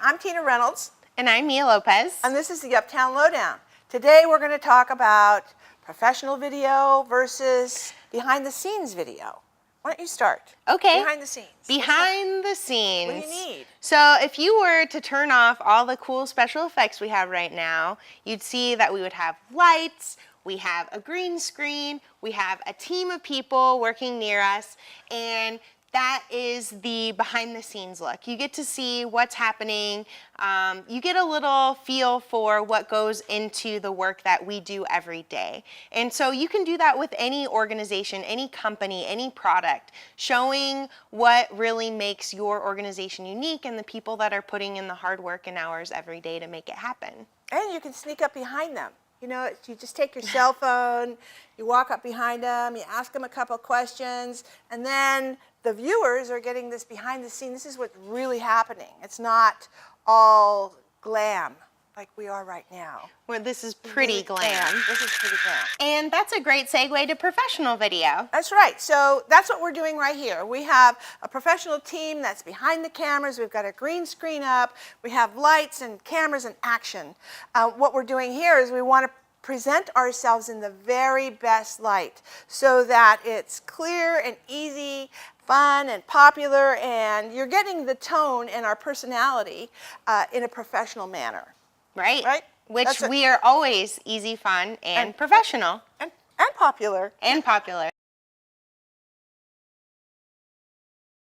I'm Tina Reynolds. And I'm Mia Lopez. And this is the Uptown Lowdown. Today we're going to talk about professional video versus behind the scenes video. Why don't you start? Okay. Behind the scenes. Behind the scenes. What do you need? So if you were to turn off all the cool special effects we have right now, you'd see that we would have lights, we have a green screen, we have a team of people working near us, and that is the behind the scenes look. You get to see what's happening. You get a little feel for what goes into the work that we do every day. And so you can do that with any organization, any company, any product, showing what really makes your organization unique and the people that are putting in the hard work and hours every day to make it happen. And you can sneak up behind them. You know, you just take your cell phone, you walk up behind them, you ask them a couple questions, and then the viewers are getting this behind the scenes. This is what's really happening. It's not all glam like we are right now. Well, this is pretty glam. This is pretty glam. And that's a great segue to professional video. That's right. So that's what we're doing right here. We have a professional team that's behind the cameras. We've got a green screen up. We have lights and cameras and action. What we're doing here is we want to present ourselves in the very best light so that it's clear and easy, fun and popular, and you're getting the tone and our personality in a professional manner. Right. Right? Which we are always easy, fun, and professional. And popular. And popular.